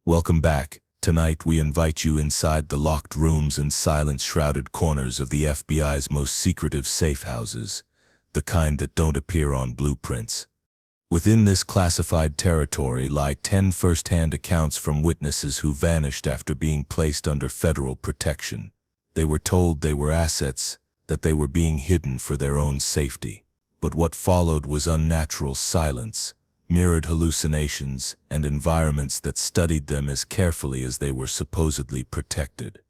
Welcome back. Tonight we invite you inside the locked rooms and silence-shrouded corners of the FBI's most secretive safe houses, the kind that don't appear on blueprints. Within this classified territory lie 10 first-hand accounts from witnesses who vanished after being placed under federal protection. They were told they were assets, that they were being hidden for their own safety. But what followed was unnatural silence, mirrored hallucinations, and environments that studied them as carefully as they were supposedly protected.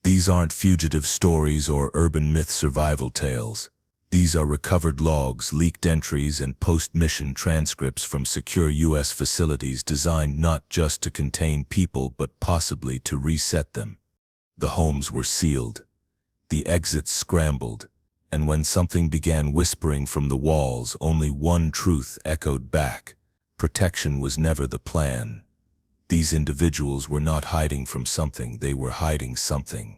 These aren't fugitive stories or urban myth survival tales. These are recovered logs, leaked entries, and post-mission transcripts from secure U.S. facilities designed not just to contain people but possibly to reset them. The homes were sealed, the exits scrambled, and when something began whispering from the walls, only one truth echoed back. Protection was never the plan. These individuals were not hiding from something, they were hiding something.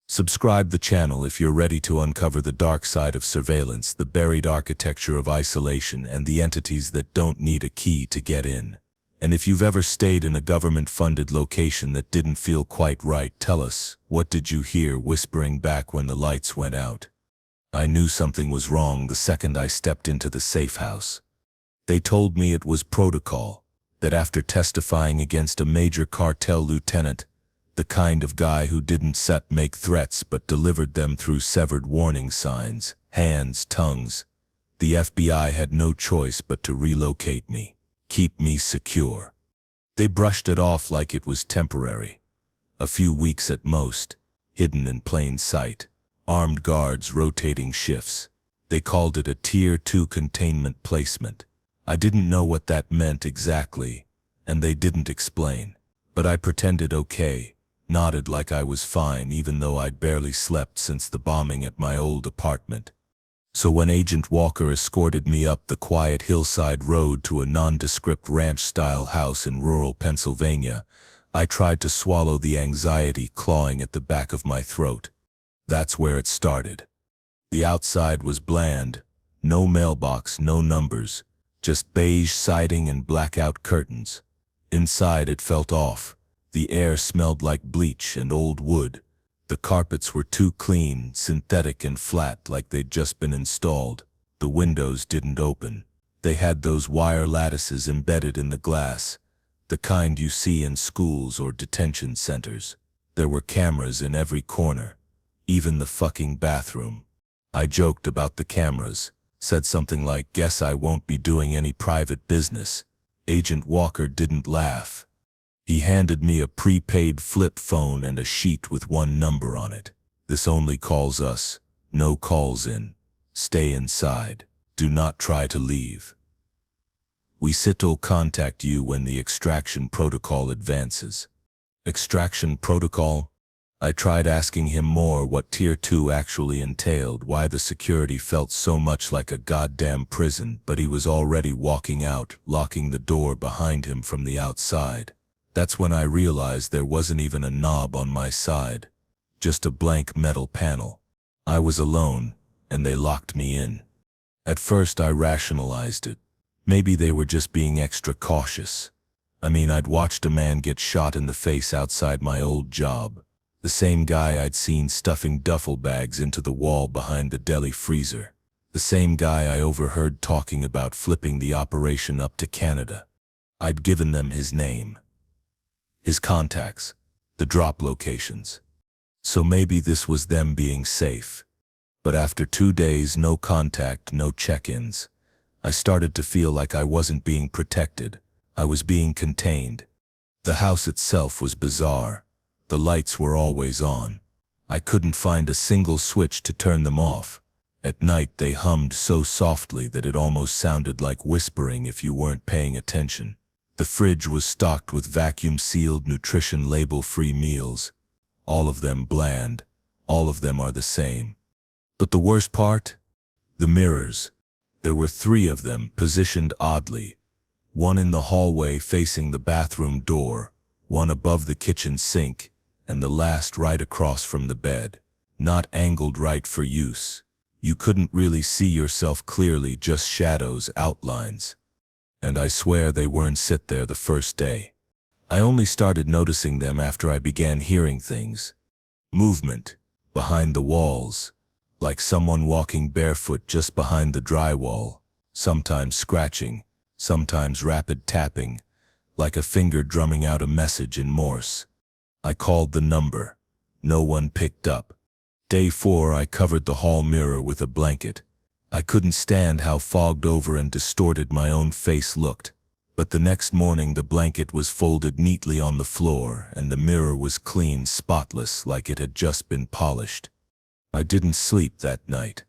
Subscribe the channel if you're ready to uncover the dark side of surveillance, the buried architecture of isolation, and the entities that don't need a key to get in. And if you've ever stayed in a government-funded location that didn't feel quite right, tell us, what did you hear whispering back when the lights went out? I knew something was wrong the second I stepped into the safe house. They told me it was protocol, that after testifying against a major cartel lieutenant, the kind of guy who didn't make threats but delivered them through severed warning signs, hands, tongues, the FBI had no choice but to relocate me, keep me secure. They brushed it off like it was temporary. A few weeks at most, hidden in plain sight, armed guards rotating shifts. They called it a Tier 2 containment placement. I didn't know what that meant exactly, and they didn't explain. But I pretended okay, nodded like I was fine even though I'd barely slept since the bombing at my old apartment. So when Agent Walker escorted me up the quiet hillside road to a nondescript ranch-style house in rural Pennsylvania, I tried to swallow the anxiety clawing at the back of my throat. That's where it started. The outside was bland, no mailbox, no numbers, just beige siding and blackout curtains. Inside it felt off. The air smelled like bleach and old wood. The carpets were too clean, synthetic and flat like they'd just been installed. The windows didn't open. They had those wire lattices embedded in the glass, the kind you see in schools or detention centers. There were cameras in every corner, even the fucking bathroom. I joked about the cameras. Said something like, "Guess I won't be doing any private business." Agent Walker didn't laugh. He handed me a prepaid flip phone and a sheet with one number on it. "This only calls us. No calls in. Stay inside. Do not try to leave. We will contact you when the extraction protocol advances." Extraction protocol? I tried asking him more what Tier 2 actually entailed, why the security felt so much like a goddamn prison, but he was already walking out, locking the door behind him from the outside. That's when I realized there wasn't even a knob on my side, just a blank metal panel. I was alone, and they locked me in. At first I rationalized it. Maybe they were just being extra cautious. I mean, I'd watched a man get shot in the face outside my old job. The same guy I'd seen stuffing duffel bags into the wall behind the deli freezer. The same guy I overheard talking about flipping the operation up to Canada. I'd given them his name, his contacts, the drop locations. So maybe this was them being safe. But after 2 days, no contact, no check-ins, I started to feel like I wasn't being protected. I was being contained. The house itself was bizarre. The lights were always on. I couldn't find a single switch to turn them off. At night they hummed so softly that it almost sounded like whispering if you weren't paying attention. The fridge was stocked with vacuum-sealed, nutrition label-free meals. All of them bland. All of them are the same. But the worst part? The mirrors. There were 3 of them, positioned oddly. One in the hallway facing the bathroom door, one above the kitchen sink, and the last right across from the bed. Not angled right for use. You couldn't really see yourself clearly, just shadows, outlines. And I swear they weren't sit there the first day. I only started noticing them after I began hearing things. Movement behind the walls, like someone walking barefoot just behind the drywall, sometimes scratching, sometimes rapid tapping, like a finger drumming out a message in Morse. I called the number. No one picked up. Day 4, I covered the hall mirror with a blanket. I couldn't stand how fogged over and distorted my own face looked. But the next morning the blanket was folded neatly on the floor and the mirror was clean, spotless, like it had just been polished. I didn't sleep that night.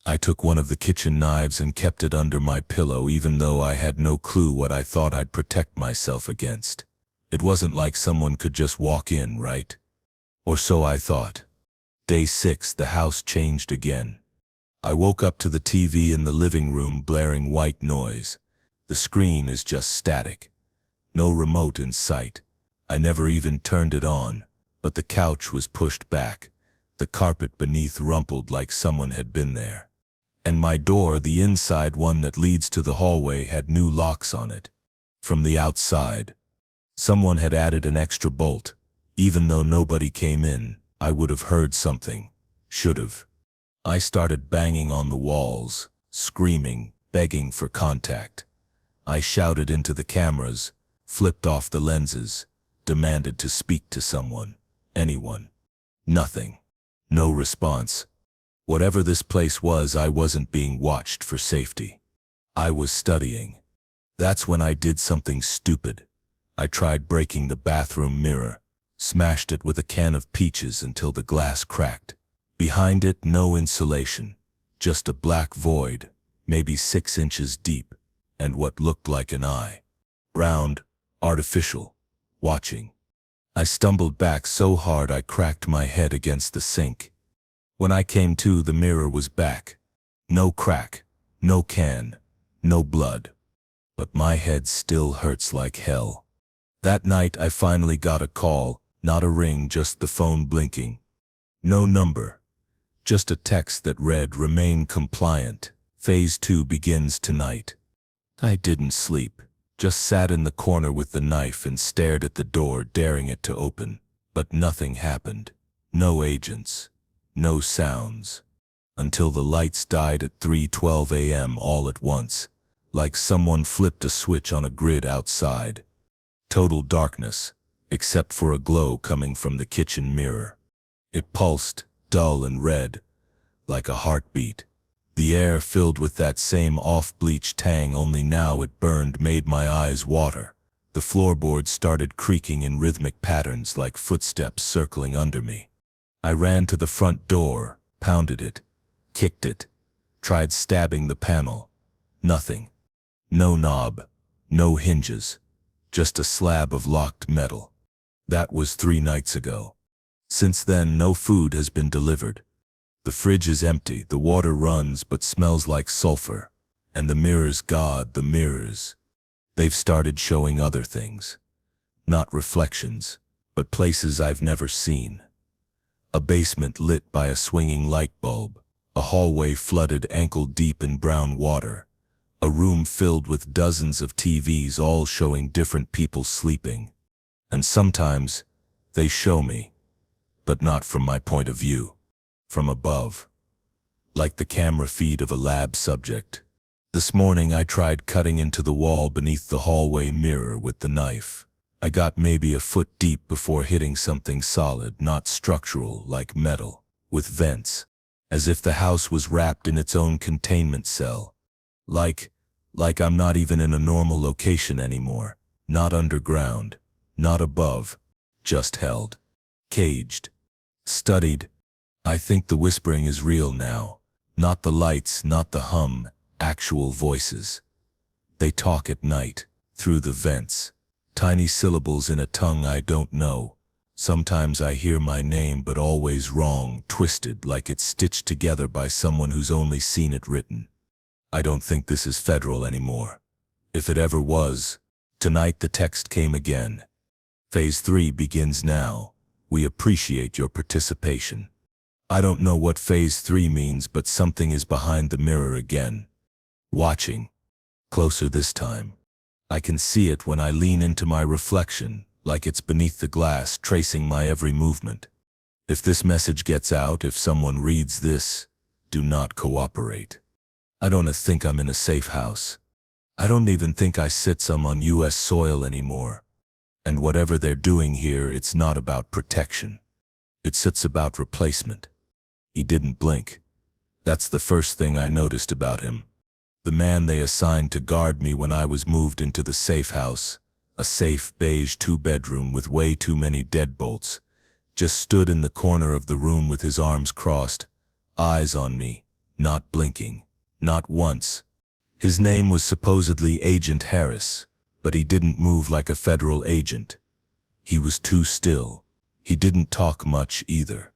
I took one of the kitchen knives and kept it under my pillow even though I had no clue what I thought I'd protect myself against. It wasn't like someone could just walk in, right? Or so I thought. Day 6, the house changed again. I woke up to the TV in the living room blaring white noise. The screen is just static. No remote in sight. I never even turned it on, but the couch was pushed back. The carpet beneath rumpled like someone had been there. And my door, the inside one that leads to the hallway, had new locks on it. From the outside, someone had added an extra bolt. Even though nobody came in, I would have heard something. Should have. I started banging on the walls, screaming, begging for contact. I shouted into the cameras, flipped off the lenses, demanded to speak to someone, anyone. Nothing. No response. Whatever this place was, I wasn't being watched for safety. I was studying. That's when I did something stupid. I tried breaking the bathroom mirror, smashed it with a can of peaches until the glass cracked. Behind it, no insulation, just a black void, maybe 6 inches deep, and what looked like an eye. Round, artificial, watching. I stumbled back so hard I cracked my head against the sink. When I came to, the mirror was back. No crack, no can, no blood. But my head still hurts like hell. That night I finally got a call, not a ring, just the phone blinking. No number. Just a text that read, "Remain compliant. Phase 2 begins tonight." I didn't sleep, just sat in the corner with the knife and stared at the door, daring it to open. But nothing happened. No agents. No sounds. Until the lights died at 3:12 a.m. all at once, like someone flipped a switch on a grid outside. Total darkness, except for a glow coming from the kitchen mirror. It pulsed, dull and red, like a heartbeat. The air filled with that same off-bleach tang, only now it burned, made my eyes water. The floorboards started creaking in rhythmic patterns like footsteps circling under me. I ran to the front door, pounded it, kicked it, tried stabbing the panel. Nothing. No knob, no hinges, just a slab of locked metal. That was 3 nights ago. Since then, no food has been delivered. The fridge is empty, the water runs but smells like sulfur. And the mirrors, God, the mirrors. They've started showing other things. Not reflections, but places I've never seen. A basement lit by a swinging light bulb. A hallway flooded ankle-deep in brown water. A room filled with dozens of TVs, all showing different people sleeping. And sometimes, they show me, but not from my point of view. From above, like the camera feed of a lab subject. This morning I tried cutting into the wall beneath the hallway mirror with the knife. I got maybe a foot deep before hitting something solid, not structural, like metal, with vents, as if the house was wrapped in its own containment cell. Like I'm not even in a normal location anymore, not underground, not above, just held, caged, studied. I think the whispering is real now. Not the lights, not the hum, actual voices. They talk at night, through the vents. Tiny syllables in a tongue I don't know. Sometimes I hear my name, but always wrong, twisted, like it's stitched together by someone who's only seen it written. I don't think this is federal anymore. If it ever was. Tonight the text came again. Phase 3 begins now. We appreciate your participation. I don't know what Phase 3 means, but something is behind the mirror again. Watching. Closer this time. I can see it when I lean into my reflection, like it's beneath the glass, tracing my every movement. If this message gets out, if someone reads this, do not cooperate. I don't think I'm in a safe house. I don't even think I sit some on US soil anymore. And whatever they're doing here, it's not about protection. It's about replacement. He didn't blink. That's the first thing I noticed about him. The man they assigned to guard me when I was moved into the safe house, a safe beige 2-bedroom with way too many deadbolts, just stood in the corner of the room with his arms crossed, eyes on me, not blinking, not once. His name was supposedly Agent Harris, but he didn't move like a federal agent. He was too still. He didn't talk much either.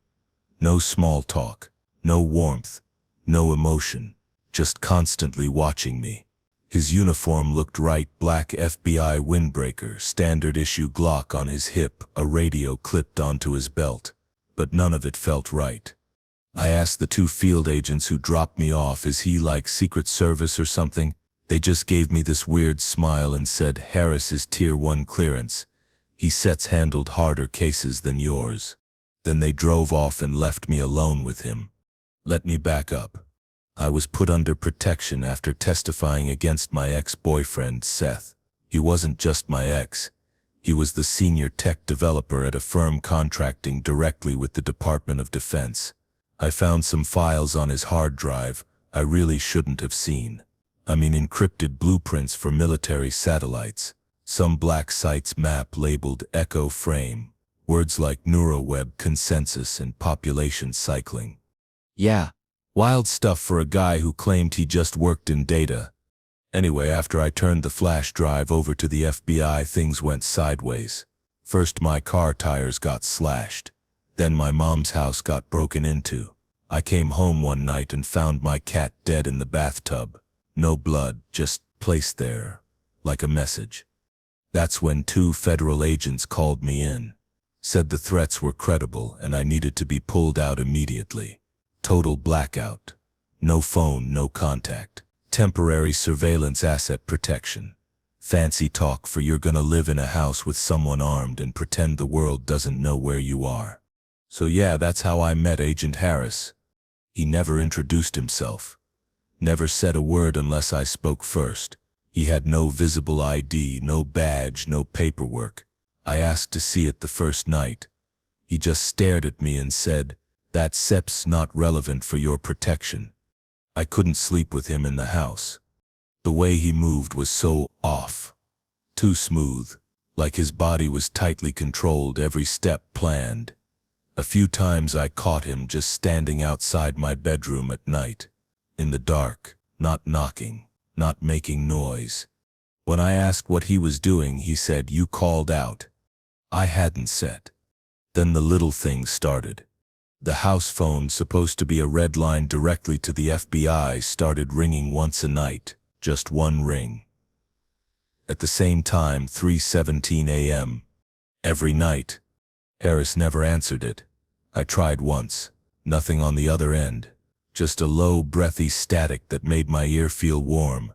No small talk, no warmth, no emotion, just constantly watching me. His uniform looked right: black FBI windbreaker, standard issue Glock on his hip, a radio clipped onto his belt. But none of it felt right. I asked the 2 field agents who dropped me off, is he like Secret Service or something? They just gave me this weird smile and said, Harris is Tier 1 clearance. He handled harder cases than yours. Then they drove off and left me alone with him. Let me back up. I was put under protection after testifying against my ex-boyfriend, Seth. He wasn't just my ex. He was the senior tech developer at a firm contracting directly with the Department of Defense. I found some files on his hard drive I really shouldn't have seen. I mean, encrypted blueprints for military satellites, some black sites map labeled Echo Frame, words like NeuroWeb consensus and population cycling. Yeah, wild stuff for a guy who claimed he just worked in data. Anyway, after I turned the flash drive over to the FBI, things went sideways. First, my car tires got slashed. Then my mom's house got broken into. I came home one night and found my cat dead in the bathtub. No blood, just placed there, like a message. That's when 2 federal agents called me in. Said the threats were credible and I needed to be pulled out immediately. Total blackout. No phone, no contact. Temporary surveillance asset protection. Fancy talk for you're gonna live in a house with someone armed and pretend the world doesn't know where you are. So yeah, that's how I met Agent Harris. He never introduced himself. Never said a word unless I spoke first. He had no visible ID, no badge, no paperwork. I asked to see it the first night. He just stared at me and said, "That SEP's not relevant for your protection." I couldn't sleep with him in the house. The way he moved was so off. Too smooth, like his body was tightly controlled, every step planned. A few times I caught him just standing outside my bedroom at night, in the dark, not knocking, not making noise. When I asked what he was doing, he said, "You called out." I hadn't said. Then the little things started. The house phone, supposed to be a red line directly to the FBI, started ringing once a night, just one ring. At the same time, 3:17 a.m. Every night. Harris never answered it. I tried once. Nothing on the other end. Just a low, breathy static that made my ear feel warm.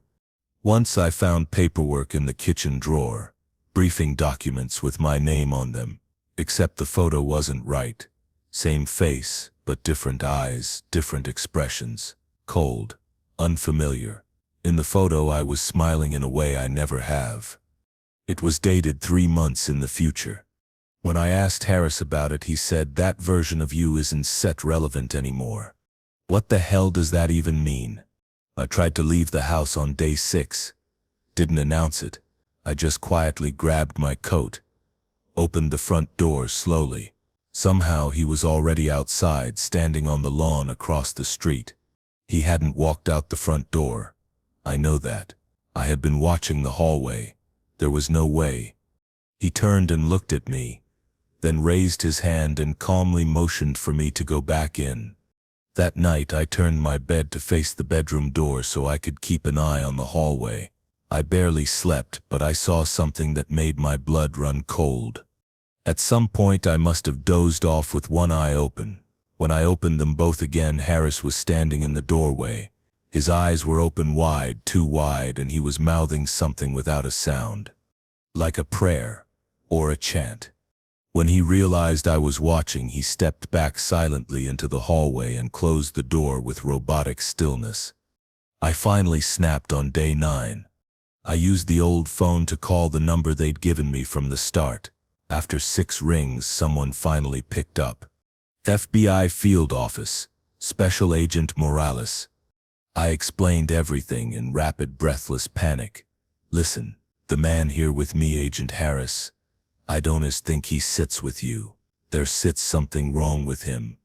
Once I found paperwork in the kitchen drawer. Briefing documents with my name on them. Except the photo wasn't right. Same face, but different eyes, different expressions. Cold. Unfamiliar. In the photo I was smiling in a way I never have. It was dated 3 months in the future. When I asked Harris about it, he said, "That version of you isn't set relevant anymore." What the hell does that even mean? I tried to leave the house on day 6. Didn't announce it. I just quietly grabbed my coat. Opened the front door slowly. Somehow he was already outside, standing on the lawn across the street. He hadn't walked out the front door. I know that. I had been watching the hallway. There was no way. He turned and looked at me, then raised his hand and calmly motioned for me to go back in. That night I turned my bed to face the bedroom door so I could keep an eye on the hallway. I barely slept, but I saw something that made my blood run cold. At some point I must have dozed off with one eye open. When I opened them both again, Harris was standing in the doorway. His eyes were open wide, too wide, and he was mouthing something without a sound. Like a prayer. or a chant. When he realized I was watching, he stepped back silently into the hallway and closed the door with robotic stillness. I finally snapped on day 9. I used the old phone to call the number they'd given me from the start. After 6 rings, someone finally picked up. FBI Field Office, Special Agent Morales. I explained everything in rapid, breathless panic. Listen, the man here with me, Agent Harris. I don't think he sits with you. There sits something wrong with him.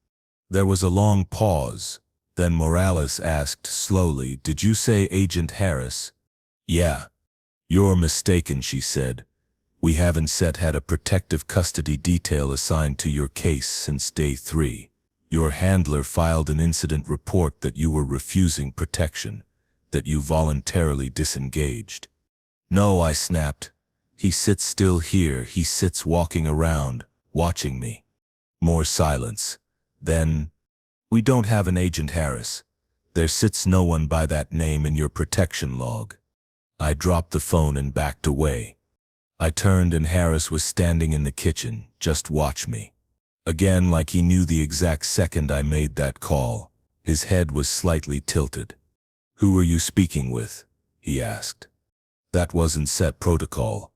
There was a long pause. Then Morales asked slowly, "Did you say Agent Harris?" "Yeah." "You're mistaken," she said. "We haven't had a protective custody detail assigned to your case since day 3. Your handler filed an incident report that you were refusing protection, that you voluntarily disengaged." "No," I snapped. "He sits still here. He sits walking around, watching me." More silence. Then, "We don't have an Agent Harris. There sits no one by that name in your protection log." I dropped the phone and backed away. I turned and Harris was standing in the kitchen. "Just watch me." Again, like he knew the exact second I made that call. His head was slightly tilted. "Who are you speaking with?" he asked. That wasn't set protocol.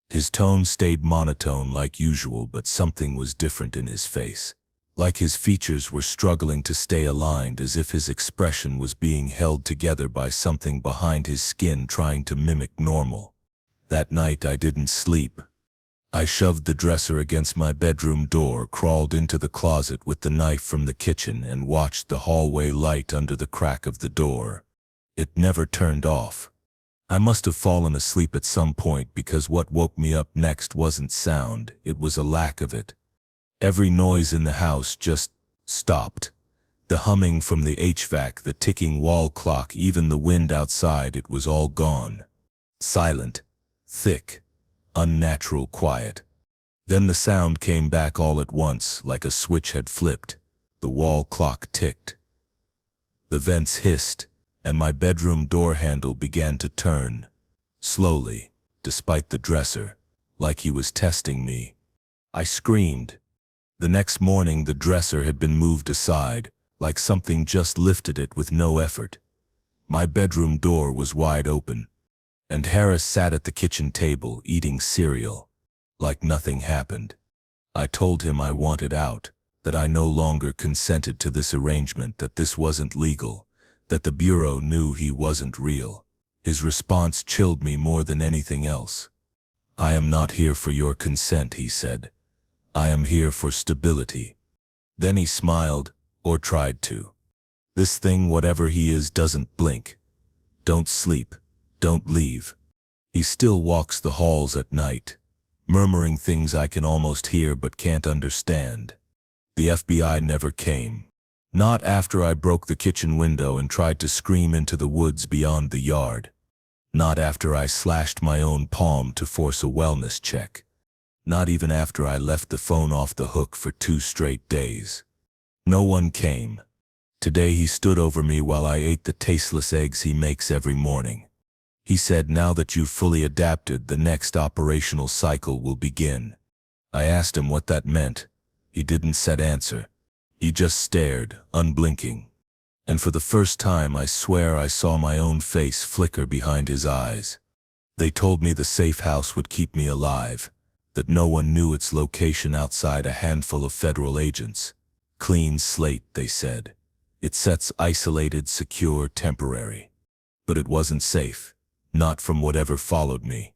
His tone stayed monotone like usual, but something was different in his face. Like his features were struggling to stay aligned, as if his expression was being held together by something behind his skin trying to mimic normal. That night I didn't sleep. I shoved the dresser against my bedroom door, crawled into the closet with the knife from the kitchen, and watched the hallway light under the crack of the door. It never turned off. I must have fallen asleep at some point, because what woke me up next wasn't sound, it was a lack of it. Every noise in the house just stopped. The humming from the HVAC, the ticking wall clock, even the wind outside, it was all gone. Silent, thick, unnatural quiet. Then the sound came back all at once, like a switch had flipped. The wall clock ticked. The vents hissed, and my bedroom door handle began to turn. Slowly, despite the dresser, like he was testing me. I screamed. The next morning the dresser had been moved aside, like something just lifted it with no effort. My bedroom door was wide open, and Harris sat at the kitchen table eating cereal, like nothing happened. I told him I wanted out, that I no longer consented to this arrangement, that this wasn't legal, that the Bureau knew he wasn't real. His response chilled me more than anything else. "I am not here for your consent," he said. "I am here for stability." Then he smiled, or tried to. "This thing, whatever he is, doesn't blink. Don't sleep. Don't leave. He still walks the halls at night, murmuring things I can almost hear but can't understand." The FBI never came. Not after I broke the kitchen window and tried to scream into the woods beyond the yard. Not after I slashed my own palm to force a wellness check. Not even after I left the phone off the hook for 2 straight days. No one came. Today he stood over me while I ate the tasteless eggs he makes every morning. He said, "Now that you've fully adapted, the next operational cycle will begin." I asked him what that meant. He didn't answer. He just stared, unblinking. And for the first time, I swear I saw my own face flicker behind his eyes. They told me the safe house would keep me alive, that no one knew its location outside a handful of federal agents. Clean slate, they said. It sets isolated, secure, temporary. But it wasn't safe, not from whatever followed me.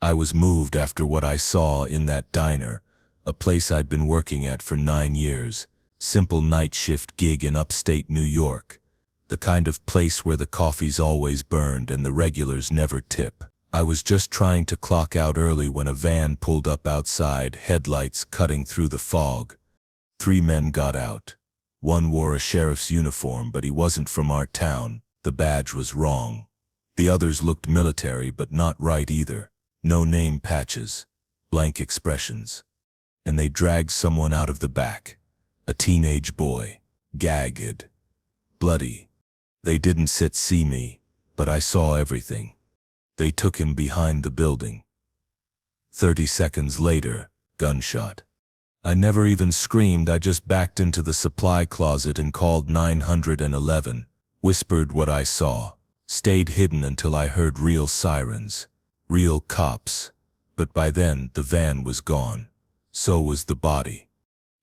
I was moved after what I saw in that diner, a place I'd been working at for 9 years. Simple night shift gig in upstate New York. The kind of place where the coffee's always burned and the regulars never tip. I was just trying to clock out early when a van pulled up outside, headlights cutting through the fog. 3 men got out. One wore a sheriff's uniform, but he wasn't from our town. The badge was wrong. The others looked military, but not right either. No name patches. Blank expressions. And they dragged someone out of the back. A teenage boy, gagged, bloody. They didn't see me, but I saw everything. They took him behind the building. 30 seconds later, gunshot. I never even screamed, I just backed into the supply closet and called 911, whispered what I saw, stayed hidden until I heard real sirens, real cops. But by then, the van was gone. So was the body.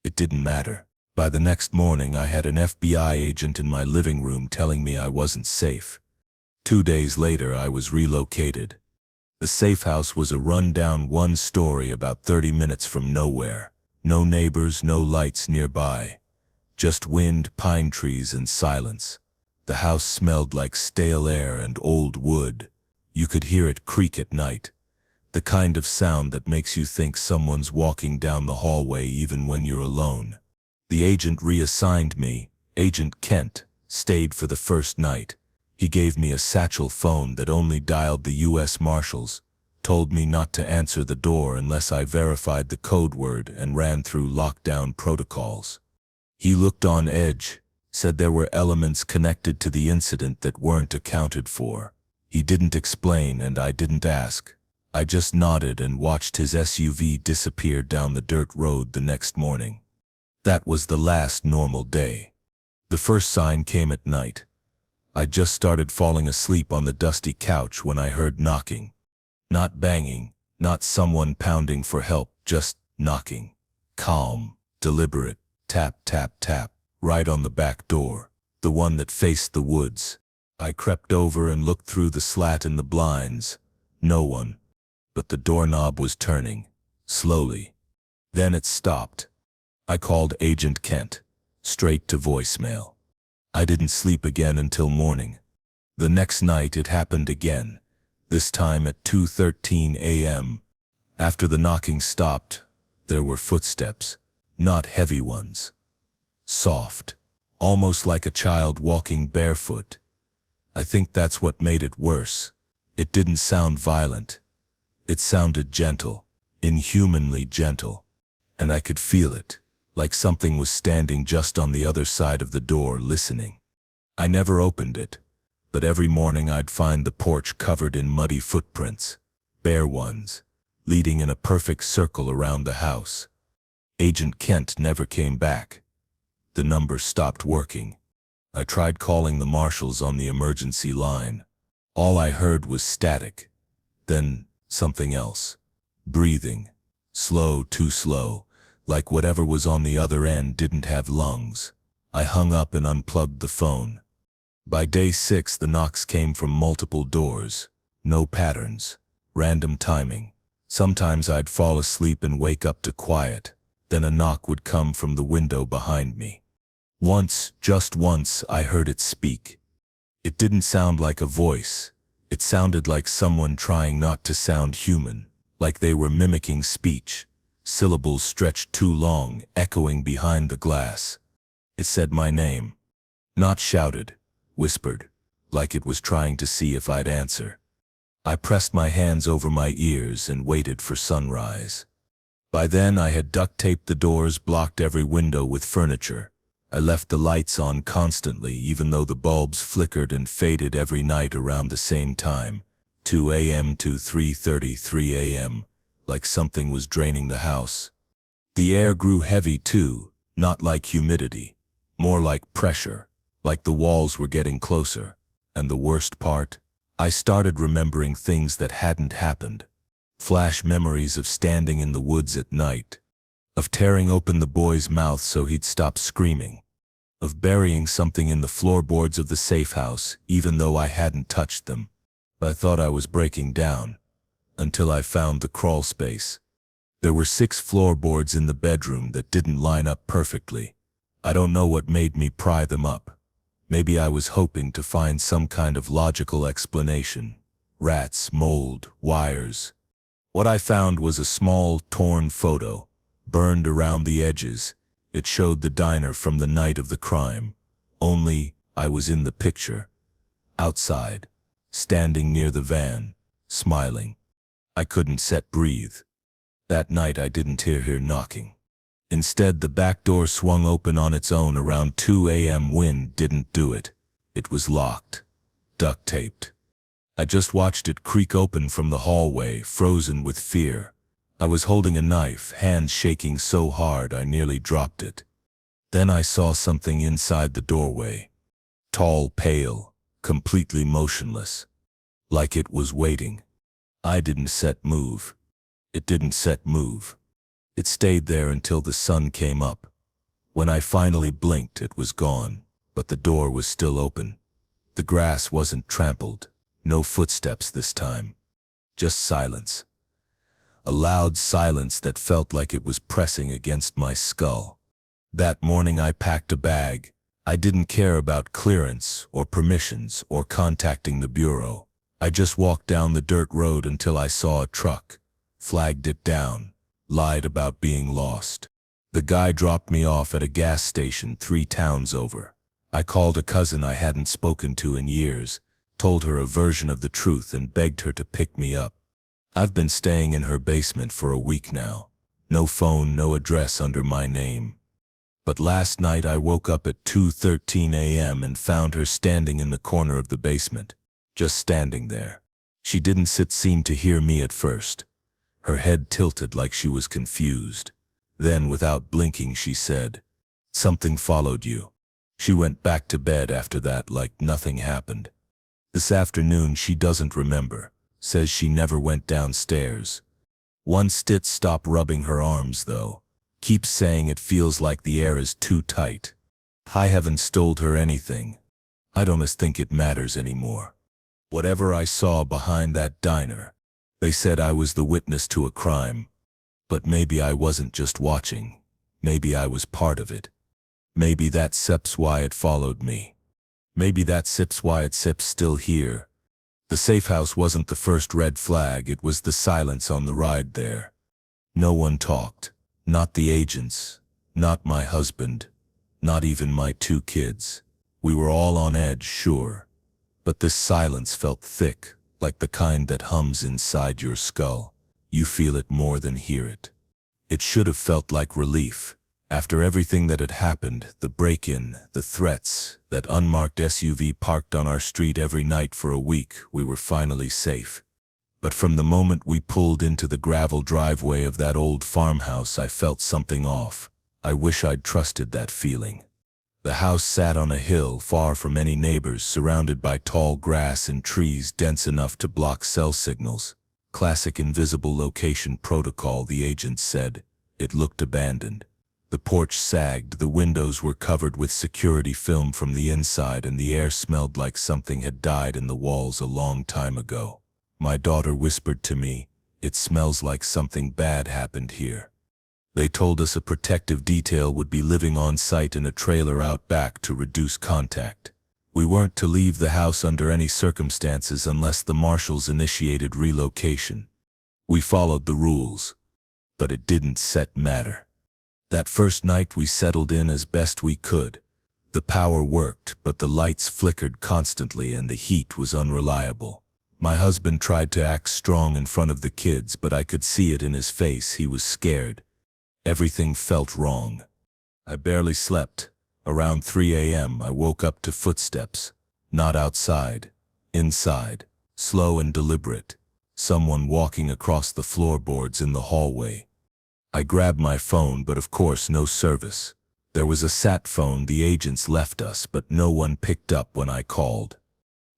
It didn't matter. By the next morning, I had an FBI agent in my living room telling me I wasn't safe. 2 days later, I was relocated. The safe house was a run-down one-story about 30 minutes from nowhere. No neighbors, no lights nearby. Just wind, pine trees, and silence. The house smelled like stale air and old wood. You could hear it creak at night. The kind of sound that makes you think someone's walking down the hallway even when you're alone. The agent reassigned me, Agent Kent, stayed for the first night. He gave me a satchel phone that only dialed the U.S. Marshals, told me not to answer the door unless I verified the code word and ran through lockdown protocols. He looked on edge, said there were elements connected to the incident that weren't accounted for. He didn't explain and I didn't ask. I just nodded and watched his SUV disappear down the dirt road the next morning. That was the last normal day. The first sign came at night. I just started falling asleep on the dusty couch when I heard knocking. Not banging, not someone pounding for help, just knocking. Calm, deliberate, tap, tap, tap, right on the back door, the one that faced the woods. I crept over and looked through the slat in the blinds. No one. But the doorknob was turning, slowly. Then it stopped. I called Agent Kent, straight to voicemail. I didn't sleep again until morning. The next night it happened again, this time at 2:13 a.m. After the knocking stopped, there were footsteps, not heavy ones. Soft, almost like a child walking barefoot. I think that's what made it worse. It didn't sound violent. It sounded gentle, inhumanly gentle. And I could feel it, like something was standing just on the other side of the door listening. I never opened it, but every morning I'd find the porch covered in muddy footprints, bare ones, leading in a perfect circle around the house. Agent Kent never came back. The number stopped working. I tried calling the marshals on the emergency line. All I heard was static. Then something else. Breathing. Slow, too slow, like whatever was on the other end didn't have lungs. I hung up and unplugged the phone. By day 6, the knocks came from multiple doors. No patterns. Random timing. Sometimes I'd fall asleep and wake up to quiet. Then a knock would come from the window behind me. Once, just once, I heard it speak. It didn't sound like a voice. It sounded like someone trying not to sound human, like they were mimicking speech. Syllables stretched too long, echoing behind the glass. It said my name. Not shouted. Whispered, like it was trying to see if I'd answer. I pressed my hands over my ears and waited for sunrise. By then I had duct taped the doors, blocked every window with furniture. I left the lights on constantly, even though the bulbs flickered and faded every night around the same time, 2 a.m. to 3:33 a.m., like something was draining the house. The air grew heavy too, not like humidity, more like pressure. Like the walls were getting closer. And the worst part, I started remembering things that hadn't happened. Flash memories of standing in the woods at night. Of tearing open the boy's mouth so he'd stop screaming. Of burying something in the floorboards of the safe house, even though I hadn't touched them. I thought I was breaking down. Until I found the crawl space. There were 6 floorboards in the bedroom that didn't line up perfectly. I don't know what made me pry them up. Maybe I was hoping to find some kind of logical explanation. Rats, mold, wires. What I found was a small, torn photo, burned around the edges. It showed the diner from the night of the crime. Only, I was in the picture. Outside, standing near the van, smiling. I couldn't breathe. That night I didn't hear knocking. Instead, the back door swung open on its own around 2 a.m. Wind didn't do it. It was locked. Duct taped. I just watched it creak open from the hallway, frozen with fear. I was holding a knife, hands shaking so hard I nearly dropped it. Then I saw something inside the doorway. Tall, pale, completely motionless. Like it was waiting. I didn't set move. It didn't set move. It stayed there until the sun came up. When I finally blinked, it was gone, but the door was still open. The grass wasn't trampled. No footsteps this time. Just silence. A loud silence that felt like it was pressing against my skull. That morning I packed a bag. I didn't care about clearance or permissions or contacting the bureau. I just walked down the dirt road until I saw a truck, flagged it down, lied about being lost. The guy dropped me off at a gas station 3 towns over. I called a cousin I hadn't spoken to in years, told her a version of the truth and begged her to pick me up. I've been staying in her basement for a week now. No phone, no address under my name. But last night I woke up at 2:13 a.m. and found her standing in the corner of the basement. Just standing there. She didn't seem to hear me at first. Her head tilted like she was confused. Then, without blinking, she said, "Something followed you." She went back to bed after that like nothing happened. This afternoon she doesn't remember. Says she never went downstairs. Once did stop rubbing her arms though. Keeps saying it feels like the air is too tight. I haven't told her anything. I don't think it matters anymore. Whatever I saw behind that diner, they said I was the witness to a crime. But maybe I wasn't just watching. Maybe I was part of it. Maybe that's why it followed me. Maybe that's why it's still here. The safe house wasn't the first red flag, it was the silence on the ride there. No one talked. Not the agents. Not my husband. Not even my 2 kids. We were all on edge, sure. But this silence felt thick, like the kind that hums inside your skull. You feel it more than hear it. It should have felt like relief. After everything that had happened, the break-in, the threats, that unmarked SUV parked on our street every night for a week, we were finally safe. But from the moment we pulled into the gravel driveway of that old farmhouse, I felt something off. I wish I'd trusted that feeling. The house sat on a hill, far from any neighbors, surrounded by tall grass and trees dense enough to block cell signals. Classic invisible location protocol, the agent said. It looked abandoned. The porch sagged, the windows were covered with security film from the inside, and the air smelled like something had died in the walls a long time ago. My daughter whispered to me, "It smells like something bad happened here." They told us a protective detail would be living on site in a trailer out back to reduce contact. We weren't to leave the house under any circumstances unless the marshals initiated relocation. We followed the rules, but it didn't matter. That first night we settled in as best we could. The power worked, but the lights flickered constantly and the heat was unreliable. My husband tried to act strong in front of the kids, but I could see it in his face. He was scared. Everything felt wrong. I barely slept. Around 3 a.m. I woke up to footsteps. Not outside. Inside. Slow and deliberate. Someone walking across the floorboards in the hallway. I grabbed my phone, but of course no service. There was a sat phone the agents left us, but no one picked up when I called.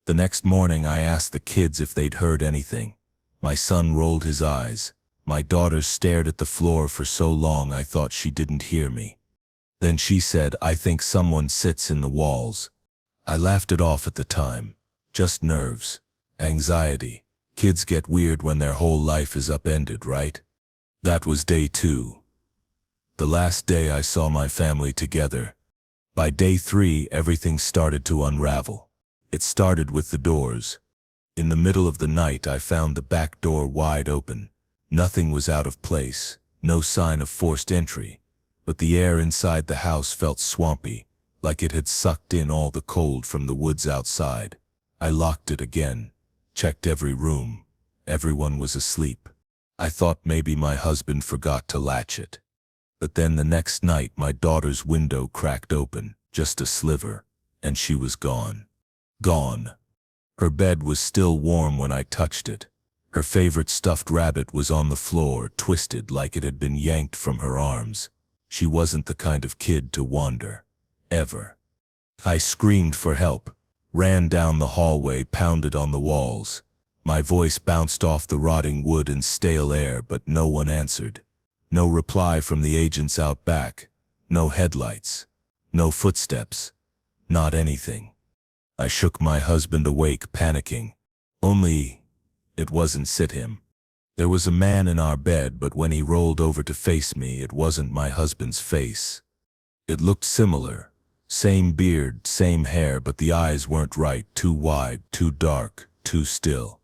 The next morning I asked the kids if they'd heard anything. My son rolled his eyes. My daughter stared at the floor for so long I thought she didn't hear me. Then she said, "I think someone sits in the walls." I laughed it off at the time. Just nerves. Anxiety. Kids get weird when their whole life is upended, right? That was day 2. The last day I saw my family together. By day 3, everything started to unravel. It started with the doors. In the middle of the night, I found the back door wide open. Nothing was out of place, no sign of forced entry, but the air inside the house felt swampy, like it had sucked in all the cold from the woods outside. I locked it again, checked every room. Everyone was asleep. I thought maybe my husband forgot to latch it. But then the next night my daughter's window cracked open, just a sliver, and she was gone. Gone. Her bed was still warm when I touched it. Her favorite stuffed rabbit was on the floor, twisted like it had been yanked from her arms. She wasn't the kind of kid to wander. Ever. I screamed for help, ran down the hallway, pounded on the walls. My voice bounced off the rotting wood and stale air, but no one answered. No reply from the agents out back. No headlights. No footsteps. Not anything. I shook my husband awake, panicking. Only it wasn't him. There was a man in our bed, but when he rolled over to face me, it wasn't my husband's face. It looked similar. Same beard, same hair, but the eyes weren't right, too wide, too dark, too still.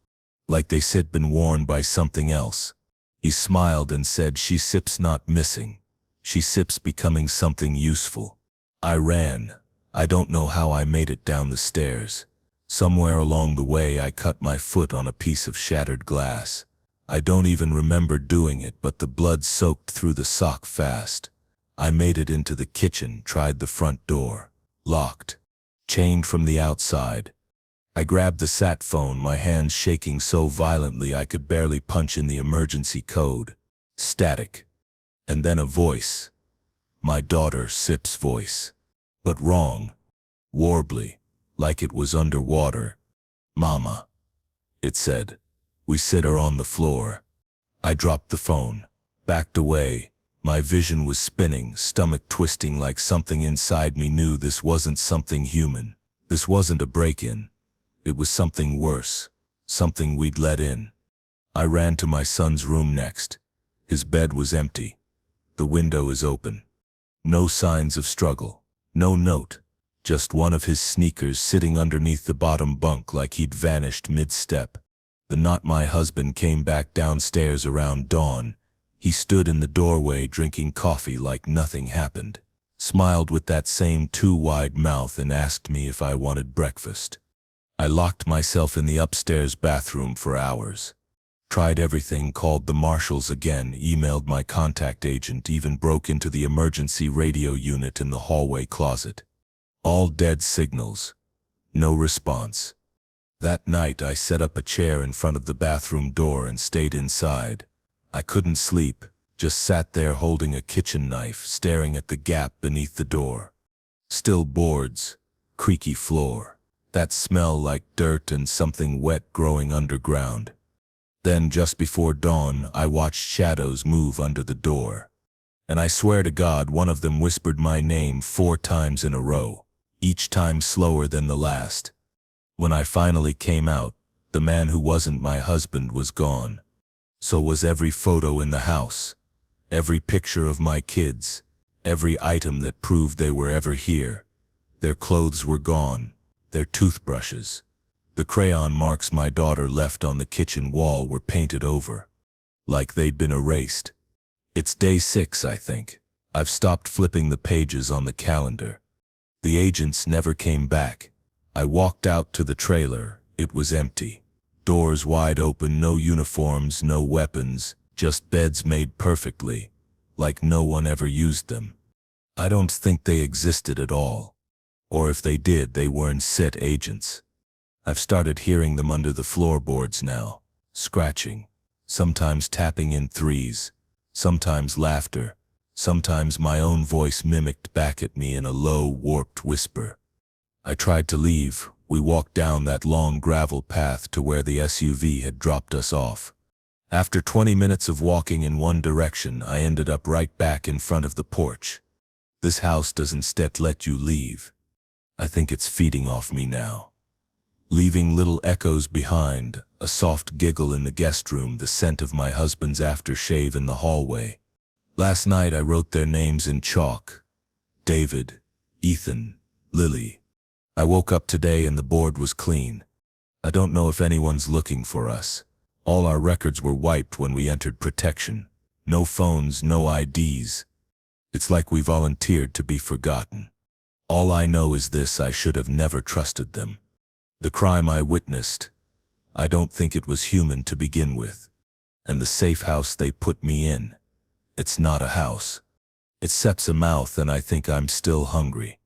Like they had been worn by something else. He smiled and said, "She sips not missing. She sips becoming something useful." I ran. I don't know how I made it down the stairs. Somewhere along the way I cut my foot on a piece of shattered glass. I don't even remember doing it, but the blood soaked through the sock fast. I made it into the kitchen, tried the front door. Locked. Chained from the outside. I grabbed the sat phone, my hands shaking so violently I could barely punch in the emergency code. Static. And then a voice. My daughter Sip's voice. But wrong. Warbly. Like it was underwater. "Mama," it said. "We sit her on the floor." I dropped the phone. Backed away. My vision was spinning, stomach twisting like something inside me knew this wasn't something human. This wasn't a break-in. It was something worse. Something we'd let in. I ran to my son's room next. His bed was empty. The window is open. No signs of struggle. No note. Just one of his sneakers sitting underneath the bottom bunk like he'd vanished mid-step. The not my husband came back downstairs around dawn. He stood in the doorway drinking coffee like nothing happened. Smiled with that same too wide mouth and asked me if I wanted breakfast. I locked myself in the upstairs bathroom for hours. Tried everything, called the marshals again, emailed my contact agent, even broke into the emergency radio unit in the hallway closet. All dead signals. No response. That night I set up a chair in front of the bathroom door and stayed inside. I couldn't sleep, just sat there holding a kitchen knife, staring at the gap beneath the door. Still boards, creaky floor, that smell like dirt and something wet growing underground. Then just before dawn I watched shadows move under the door. And I swear to God one of them whispered my name 4 times in a row. Each time slower than the last. When I finally came out, the man who wasn't my husband was gone. So was every photo in the house. Every picture of my kids. Every item that proved they were ever here. Their clothes were gone. Their toothbrushes. The crayon marks my daughter left on the kitchen wall were painted over. Like they'd been erased. It's day 6, I think. I've stopped flipping the pages on the calendar. The agents never came back. I walked out to the trailer. It was empty. Doors wide open, no uniforms, no weapons, just beds made perfectly, like no one ever used them. I don't think they existed at all. Or if they did, they weren't set agents. I've started hearing them under the floorboards now, scratching, sometimes tapping in threes, sometimes laughter. Sometimes my own voice mimicked back at me in a low, warped whisper. I tried to leave. We walked down that long gravel path to where the SUV had dropped us off. After 20 minutes of walking in one direction, I ended up right back in front of the porch. This house doesn't let you leave. I think it's feeding off me now. Leaving little echoes behind, a soft giggle in the guest room, the scent of my husband's aftershave in the hallway. Last night I wrote their names in chalk. David, Ethan, Lily. I woke up today and the board was clean. I don't know if anyone's looking for us. All our records were wiped when we entered protection. No phones, no IDs. It's like we volunteered to be forgotten. All I know is this: I should have never trusted them. The crime I witnessed, I don't think it was human to begin with. And the safe house they put me in, it's not a house. It sets a mouth, and I think I'm still hungry.